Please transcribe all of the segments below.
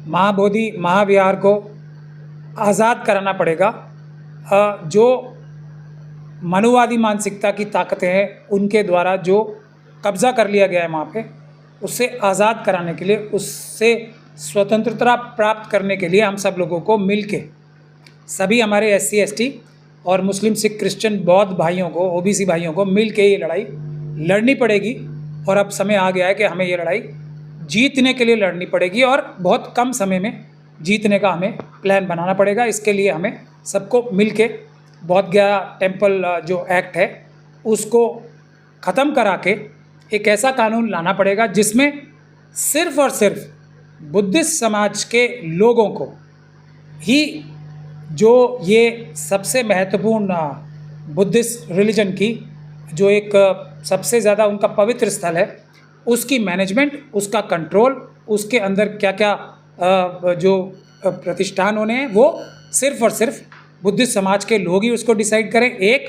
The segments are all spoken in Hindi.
महाबोधि महाविहार को आज़ाद कराना पड़ेगा। जो मनुवादी मानसिकता की ताकतें हैं उनके द्वारा जो कब्ज़ा कर लिया गया है वहाँ पे, उससे आज़ाद कराने के लिए, उससे स्वतंत्रता प्राप्त करने के लिए हम सब लोगों को मिल के, सभी हमारे SC ST और मुस्लिम सिख क्रिश्चियन बौद्ध भाइयों को, OBC भाइयों को मिल के ये लड़ाई लड़नी पड़ेगी। और अब समय आ गया है कि हमें ये लड़ाई जीतने के लिए लड़नी पड़ेगी और बहुत कम समय में जीतने का हमें प्लान बनाना पड़ेगा। इसके लिए हमें सबको मिल के बोध गया टेम्पल जो एक्ट है उसको ख़त्म करा के एक ऐसा कानून लाना पड़ेगा जिसमें सिर्फ़ और सिर्फ बुद्धिस्ट समाज के लोगों को ही, जो ये सबसे महत्वपूर्ण बुद्धिस्ट रिलीजन की जो एक सबसे ज़्यादा उनका पवित्र स्थल है, उसकी मैनेजमेंट, उसका कंट्रोल, उसके अंदर क्या क्या जो प्रतिष्ठान होने हैं वो सिर्फ़ और सिर्फ बुद्धिस्ट समाज के लोग ही उसको डिसाइड करें। एक,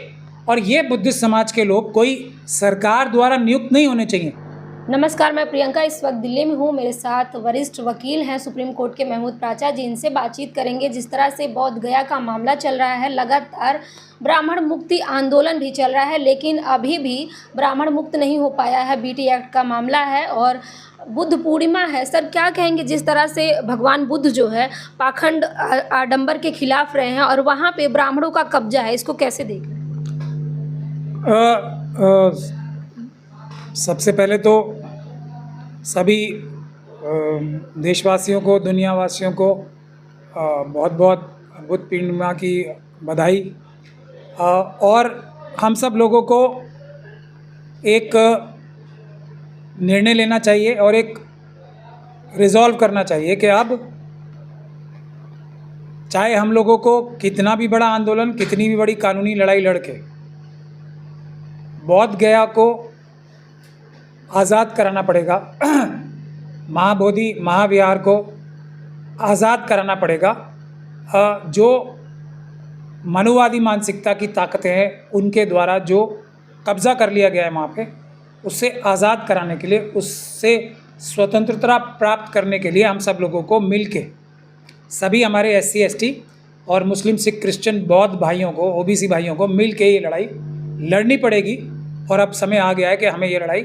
और ये बुद्धिस्ट समाज के लोग कोई सरकार द्वारा नियुक्त नहीं होने चाहिए। नमस्कार, मैं प्रियंका इस वक्त दिल्ली में हूँ। मेरे साथ वरिष्ठ वकील हैं सुप्रीम कोर्ट के महमूद प्राचा जी। इनसे बातचीत करेंगे। जिस तरह से बोध गया का मामला चल रहा है, लगातार ब्राह्मण मुक्ति आंदोलन भी चल रहा है, लेकिन अभी भी ब्राह्मण मुक्त नहीं हो पाया है। BT एक्ट का मामला है और बुद्ध पूर्णिमा है। सर, क्या कहेंगे, जिस तरह से भगवान बुद्ध जो है पाखंड आडंबर के खिलाफ रहे हैं और वहाँ पे ब्राह्मणों का कब्जा है, इसको कैसे देख रहे हैं? सबसे पहले तो सभी देशवासियों को, दुनियावासियों को बहुत बहुत बुद्ध पूर्णिमा की बधाई। और हम सब लोगों को एक निर्णय लेना चाहिए और एक रिजॉल्व करना चाहिए कि अब चाहे हम लोगों को कितना भी बड़ा आंदोलन, कितनी भी बड़ी कानूनी लड़ाई लड़के बोध गया को आज़ाद कराना पड़ेगा, महाबोधि महाविहार को आज़ाद कराना पड़ेगा। जो मनुवादी मानसिकता की ताकतें हैं उनके द्वारा जो कब्ज़ा कर लिया गया है वहाँ पे, उससे आज़ाद कराने के लिए, उससे स्वतंत्रता प्राप्त करने के लिए हम सब लोगों को मिल के, सभी हमारे SC ST और मुस्लिम सिख क्रिश्चियन बौद्ध भाइयों को, OBC भाइयों को मिल के ये लड़ाई लड़नी पड़ेगी। और अब समय आ गया है कि हमें ये लड़ाई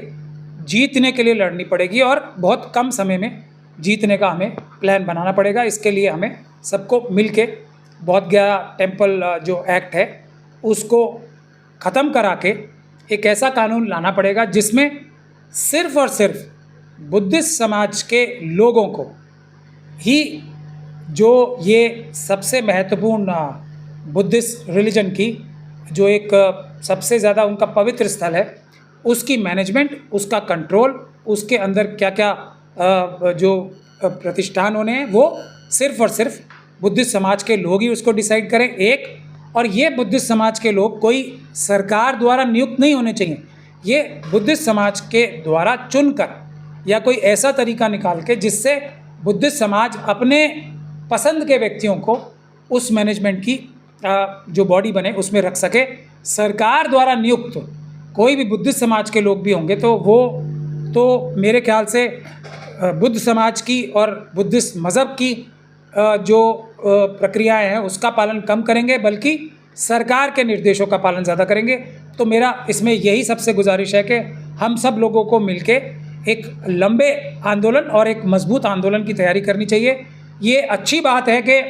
जीतने के लिए लड़नी पड़ेगी और बहुत कम समय में जीतने का हमें प्लान बनाना पड़ेगा। इसके लिए हमें सबको मिल के बोध गया टेम्पल जो एक्ट है उसको ख़त्म करा के एक ऐसा कानून लाना पड़ेगा जिसमें सिर्फ़ और सिर्फ बुद्धिस्ट समाज के लोगों को ही, जो ये सबसे महत्वपूर्ण बुद्धिस्ट रिलीजन की जो एक सबसे ज़्यादा उनका पवित्र स्थल है, उसकी मैनेजमेंट, उसका कंट्रोल, उसके अंदर क्या क्या जो प्रतिष्ठान होने हैं वो सिर्फ़ और सिर्फ बुद्धिस्ट समाज के लोग ही उसको डिसाइड करें। एक, और ये बुद्धिस्ट समाज के लोग कोई सरकार द्वारा नियुक्त नहीं होने चाहिए। ये बुद्धिस्ट समाज के द्वारा चुनकर या कोई ऐसा तरीका निकाल के जिससे बुद्धिस्ट समाज अपने पसंद के व्यक्तियों को उस मैनेजमेंट की जो बॉडी बने उसमें रख सके। सरकार द्वारा नियुक्त कोई भी बुद्धिस्ट समाज के लोग भी होंगे तो वो तो मेरे ख्याल से बुद्ध समाज की और बुद्धिस्ट मज़हब की जो प्रक्रियाएं हैं उसका पालन कम करेंगे, बल्कि सरकार के निर्देशों का पालन ज़्यादा करेंगे। तो मेरा इसमें यही सबसे गुजारिश है कि हम सब लोगों को मिलके एक लंबे आंदोलन और एक मजबूत आंदोलन की तैयारी करनी चाहिए। ये अच्छी बात है कि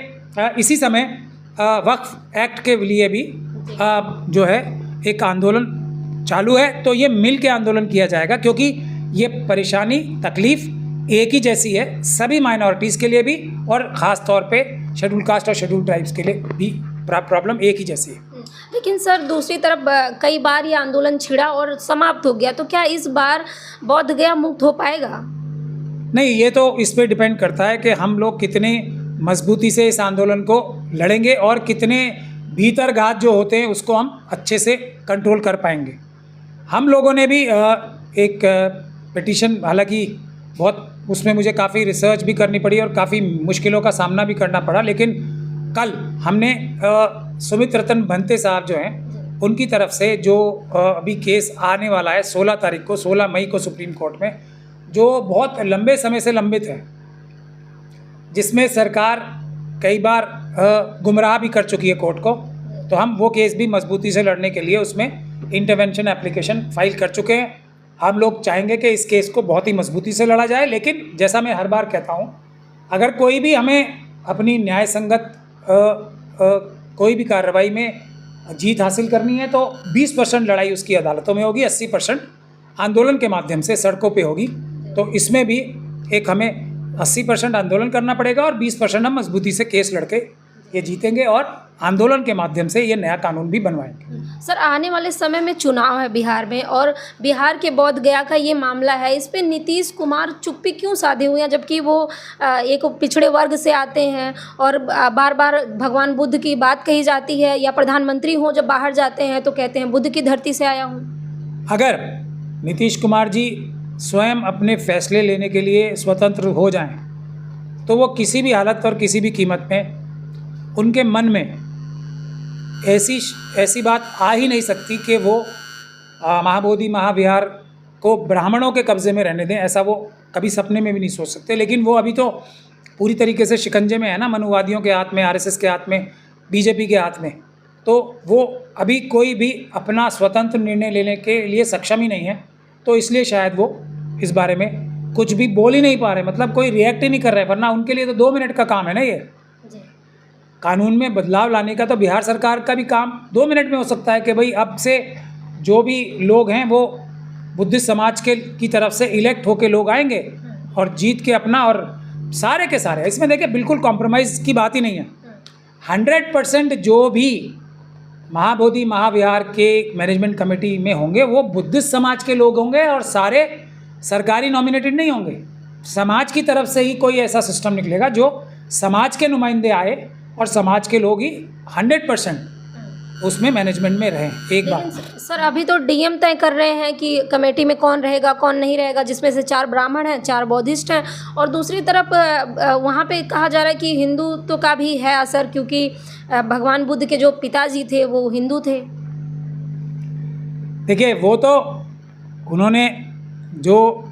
इसी समय वक्फ एक्ट के लिए भी जो है एक आंदोलन चालू है, तो ये मिल के आंदोलन किया जाएगा, क्योंकि ये परेशानी, तकलीफ़ एक ही जैसी है सभी माइनॉरिटीज़ के लिए भी, और ख़ास तौर पे शेड्यूल कास्ट और शेड्यूल ट्राइब्स के लिए भी प्रॉब्लम एक ही जैसी है। लेकिन सर, दूसरी तरफ कई बार ये आंदोलन छिड़ा और समाप्त हो गया, तो क्या इस बार बोध गया मुक्त हो पाएगा? नहीं, ये तो इस पर डिपेंड करता है कि हम लोग कितने मजबूती से इस आंदोलन को लड़ेंगे और कितने भीतरघात जो होते हैं उसको हम अच्छे से कंट्रोल कर पाएंगे। हम लोगों ने भी एक पिटीशन, हालांकि बहुत उसमें मुझे काफ़ी रिसर्च भी करनी पड़ी और काफ़ी मुश्किलों का सामना भी करना पड़ा, लेकिन कल हमने सुमित रतन भंते साहब जो हैं उनकी तरफ से जो अभी केस आने वाला है 16 तारीख को, 16 मई को सुप्रीम कोर्ट में, जो बहुत लंबे समय से लंबित है, जिसमें सरकार कई बार गुमराह भी कर चुकी है कोर्ट को, तो हम वो केस भी मजबूती से लड़ने के लिए उसमें इंटरवेंशन एप्लीकेशन फाइल कर चुके हैं। हम लोग चाहेंगे कि इस केस को बहुत ही मजबूती से लड़ा जाए, लेकिन जैसा मैं हर बार कहता हूँ, अगर कोई भी हमें अपनी न्याय संगत कोई भी कार्रवाई में जीत हासिल करनी है तो 20% लड़ाई उसकी अदालतों में होगी, 80% आंदोलन के माध्यम से सड़कों पे होगी। तो इसमें भी एक हमें 80% आंदोलन करना पड़ेगा और 20% हम मजबूती से केस लड़के ये जीतेंगे और आंदोलन के माध्यम से ये नया कानून भी बनवाएंगे। सर, आने वाले समय में चुनाव है बिहार में और बिहार के बोध गया का ये मामला है, इस पे नीतीश कुमार चुप्पी क्यों साधे हुए हैं, जबकि वो एक पिछड़े वर्ग से आते हैं और बार बार भगवान बुद्ध की बात कही जाती है, या प्रधानमंत्री हो जब बाहर जाते हैं तो कहते हैं बुद्ध की धरती से आया हूँ। अगर नीतीश कुमार जी स्वयं अपने फैसले लेने के लिए स्वतंत्र हो जाएं, तो वो किसी भी हालत और किसी भी कीमत में उनके मन में ऐसी बात आ ही नहीं सकती कि वो महाबोधि महाविहार को ब्राह्मणों के कब्ज़े में रहने दें। ऐसा वो कभी सपने में भी नहीं सोच सकते। लेकिन वो अभी तो पूरी तरीके से शिकंजे में है ना, मनुवादियों के हाथ में, आरएसएस के हाथ में, बीजेपी के हाथ में। तो वो अभी कोई भी अपना स्वतंत्र निर्णय लेने के लिए सक्षम ही नहीं है। तो इसलिए शायद वो इस बारे में कुछ भी बोल ही नहीं पा रहे, मतलब कोई रिएक्ट ही नहीं कर रहे, वरना उनके लिए तो 2 मिनट का काम है ना। ये कानून में बदलाव लाने का तो बिहार सरकार का भी काम 2 मिनट में हो सकता है कि भाई अब से जो भी लोग हैं वो बुद्धिस्ट समाज की तरफ से इलेक्ट होके लोग आएंगे और जीत के अपना, और सारे के सारे, इसमें देखिए बिल्कुल कॉम्प्रोमाइज़ की बात ही नहीं है। 100% जो भी महाबोधि महाविहार के मैनेजमेंट कमेटी में होंगे वो बुद्धिस्ट समाज के लोग होंगे और सारे सरकारी नॉमिनेटेड नहीं होंगे। समाज की तरफ से ही कोई ऐसा सिस्टम निकलेगा जो समाज के नुमाइंदे आए और समाज के लोग ही 100% उसमें मैनेजमेंट में रहें। एक बात सर, अभी तो डीएम तय कर रहे हैं कि कमेटी में कौन रहेगा कौन नहीं रहेगा, जिसमें से 4 ब्राह्मण हैं, 4 बौद्धिस्ट हैं, और दूसरी तरफ वहाँ पे कहा जा रहा है कि हिंदुत्व का भी है असर, क्योंकि भगवान बुद्ध के जो पिताजी थे वो हिंदू थे। देखिए, वो तो उन्होंने जो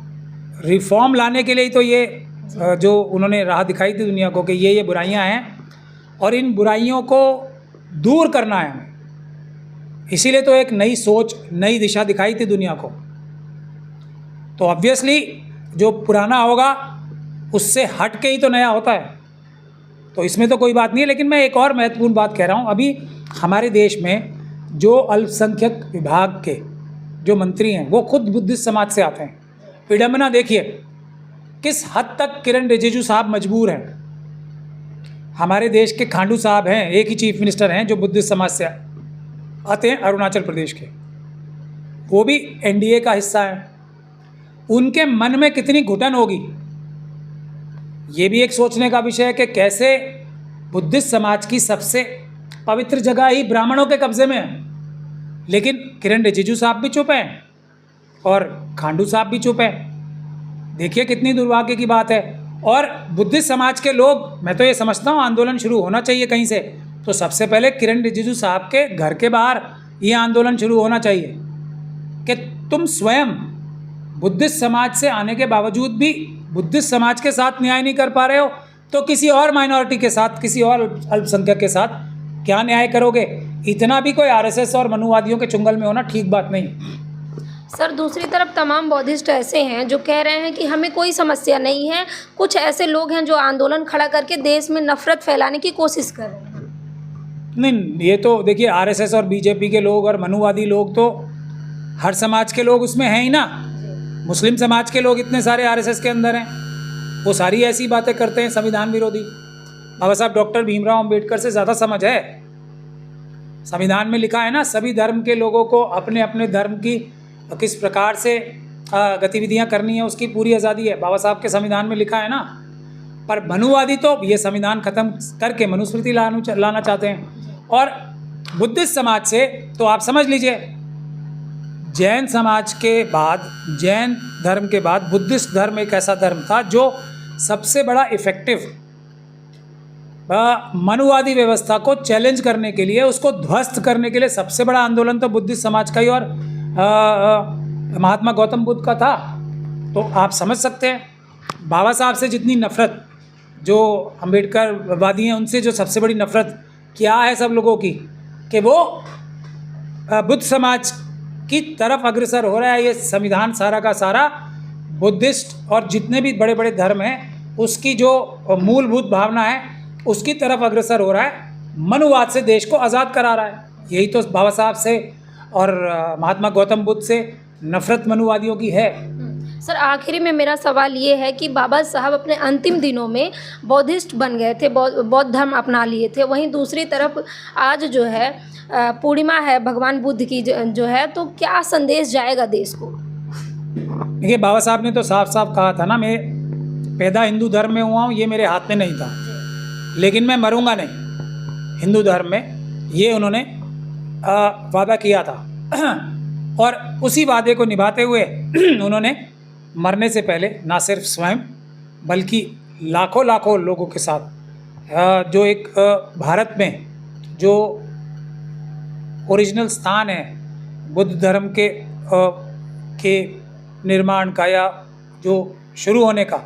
रिफॉर्म लाने के लिए तो ये जो उन्होंने राह दिखाई थी दुनिया को कि ये बुराइयां हैं और इन बुराइयों को दूर करना है, इसीलिए तो एक नई सोच, नई दिशा दिखाई थी दुनिया को। तो ऑब्वियसली जो पुराना होगा उससे हट के ही तो नया होता है, तो इसमें तो कोई बात नहीं है। लेकिन मैं एक और महत्वपूर्ण बात कह रहा हूँ, अभी हमारे देश में जो अल्पसंख्यक विभाग के जो मंत्री हैं वो खुद बुद्धिस्ट समाज से आते हैं। विडंबना देखिए किस हद तक किरण रिजिजू साहब मजबूर हैं। हमारे देश के खांडू साहब हैं, एक ही चीफ मिनिस्टर हैं जो बुद्धिस्ट समाज से आते हैं, अरुणाचल प्रदेश के, वो भी एनडीए का हिस्सा है। उनके मन में कितनी घुटन होगी, ये भी एक सोचने का विषय है कि कैसे बुद्धिस्ट समाज की सबसे पवित्र जगह ही ब्राह्मणों के कब्जे में है। लेकिन किरण रिजिजू साहब भी चुप हैं और खांडू साहब भी चुप हैं। देखिए कितनी दुर्भाग्य की बात है। और बुद्धिस्ट समाज के लोग, मैं तो ये समझता हूँ आंदोलन शुरू होना चाहिए कहीं से, तो सबसे पहले किरण रिजिजू साहब के घर के बाहर ये आंदोलन शुरू होना चाहिए कि तुम स्वयं बुद्धिस्ट समाज से आने के बावजूद भी बुद्धिस्ट समाज के साथ न्याय नहीं कर पा रहे हो, तो किसी और माइनॉरिटी के साथ, किसी और अल्पसंख्यक के साथ क्या न्याय करोगे। इतना भी कोई आरएसएस और मनुवादियों के चुंगल में होना ठीक बात नहीं। सर, दूसरी तरफ तमाम बौद्धिस्ट ऐसे हैं जो कह रहे हैं कि हमें कोई समस्या नहीं है, कुछ ऐसे लोग हैं जो आंदोलन खड़ा करके देश में नफरत फैलाने की कोशिश कर रहे हैं। नहीं, ये तो देखिए आरएसएस और बीजेपी के लोग और मनुवादी लोग तो हर समाज के लोग उसमें हैं ही ना। मुस्लिम समाज के लोग इतने सारे आरएसएस के अंदर हैं, वो सारी ऐसी बातें करते हैं संविधान विरोधी। बाबा साहब डॉक्टर भीमराव अंबेडकर से ज़्यादा समझ है। संविधान में लिखा है ना, सभी धर्म के लोगों को अपने अपने धर्म की किस प्रकार से गतिविधियां करनी है उसकी पूरी आज़ादी है। बाबा साहब के संविधान में लिखा है ना। पर मनुवादी तो ये संविधान ख़त्म करके मनुस्मृति लाना चाहते हैं। और बुद्धिस्ट समाज से तो आप समझ लीजिए, जैन समाज के बाद, जैन धर्म के बाद बुद्धिस्ट धर्म एक ऐसा धर्म था जो सबसे बड़ा इफ़ेक्टिव मनुवादी व्यवस्था को चैलेंज करने के लिए, उसको ध्वस्त करने के लिए सबसे बड़ा आंदोलन तो बुद्धिस्ट समाज का ही और महात्मा गौतम बुद्ध का था। तो आप समझ सकते हैं बाबा साहब से जितनी नफरत जो अम्बेडकरवादी हैं उनसे जो सबसे बड़ी नफ़रत क्या है सब लोगों की, कि वो बुद्ध समाज की तरफ अग्रसर हो रहा है। ये संविधान सारा का सारा बुद्धिस्ट और जितने भी बड़े बड़े धर्म हैं उसकी जो मूलभूत भावना है उसकी तरफ अग्रसर हो रहा है, मनुवाद से देश को आज़ाद करा रहा है। यही तो बाबा साहब से और महात्मा गौतम बुद्ध से नफ़रत मनुवादियों की है। सर आखिरी में मेरा सवाल ये है कि बाबा साहब अपने अंतिम दिनों में बौद्धिस्ट बन गए थे, बौद्ध धर्म अपना लिए थे, वहीं दूसरी तरफ आज जो है पूर्णिमा है भगवान बुद्ध की जो है, तो क्या संदेश जाएगा देश को? देखिए बाबा साहब ने तो साफ साफ कहा था ना, मैं पैदा हिंदू धर्म में हुआ हूँ, ये मेरे हाथ में नहीं था, लेकिन मैं मरूंगा नहीं हिंदू धर्म में, ये उन्होंने वादा किया था। और उसी वादे को निभाते हुए उन्होंने मरने से पहले ना सिर्फ स्वयं बल्कि लाखों लाखों लोगों के साथ जो एक भारत में जो ओरिजिनल स्थान है बुद्ध धर्म के निर्माण का या जो शुरू होने का,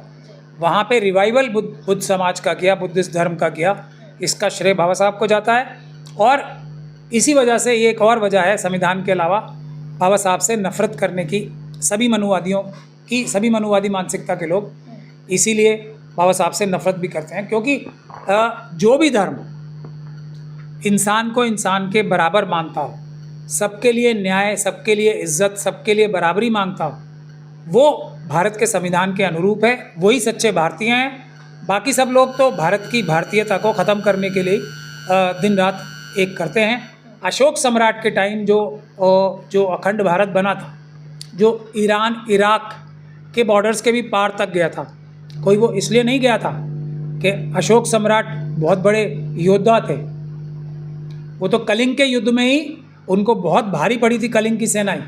वहाँ पे रिवाइवल बुद्ध समाज का किया, बुद्धिस्ट धर्म का किया, इसका श्रेय बाबा साहब को जाता है। और इसी वजह से ये एक और वजह है संविधान के अलावा बाबा साहब से नफ़रत करने की सभी मनुवादियों की, सभी मनुवादी मानसिकता के लोग इसीलिए बाबा साहब से नफ़रत भी करते हैं, क्योंकि जो भी धर्म इंसान को इंसान के बराबर मानता हो, सबके लिए न्याय, सबके लिए इज्जत, सबके लिए बराबरी मांगता हो, वो भारत के संविधान के अनुरूप है, वही सच्चे भारतीय हैं। बाकी सब लोग तो भारत की भारतीयता को ख़त्म करने के लिए दिन रात एक करते हैं। अशोक सम्राट के टाइम जो अखंड भारत बना था, जो ईरान इराक के बॉर्डर्स के भी पार तक गया था, कोई वो इसलिए नहीं गया था कि अशोक सम्राट बहुत बड़े योद्धा थे, वो तो कलिंग के युद्ध में ही उनको बहुत भारी पड़ी थी कलिंग की सेनाएं।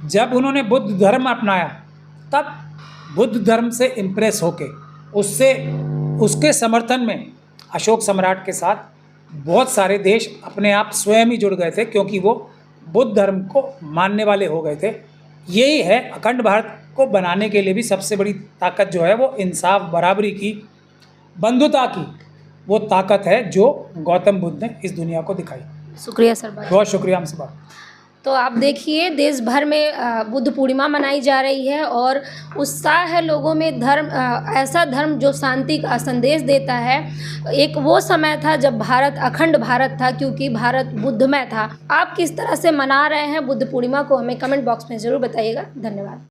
जब उन्होंने बुद्ध धर्म अपनाया तब बुद्ध धर्म से इम्प्रेस होके उसके समर्थन में अशोक सम्राट के साथ बहुत सारे देश अपने आप स्वयं ही जुड़ गए थे, क्योंकि वो बुद्ध धर्म को मानने वाले हो गए थे। यही है अखंड भारत को बनाने के लिए भी सबसे बड़ी ताकत जो है वो इंसाफ, बराबरी की, बंधुता की वो ताकत है जो गौतम बुद्ध ने इस दुनिया को दिखाई। शुक्रिया सर, बहुत शुक्रिया हमसे बात। तो आप देखिए देश भर में बुद्ध पूर्णिमा मनाई जा रही है और उत्साह है लोगों में। धर्म ऐसा धर्म जो शांति का संदेश देता है। एक वो समय था जब भारत अखंड भारत था, क्योंकि भारत बुद्धमय था। आप किस तरह से मना रहे हैं बुद्ध पूर्णिमा को, हमें कमेंट बॉक्स में ज़रूर बताइएगा। धन्यवाद।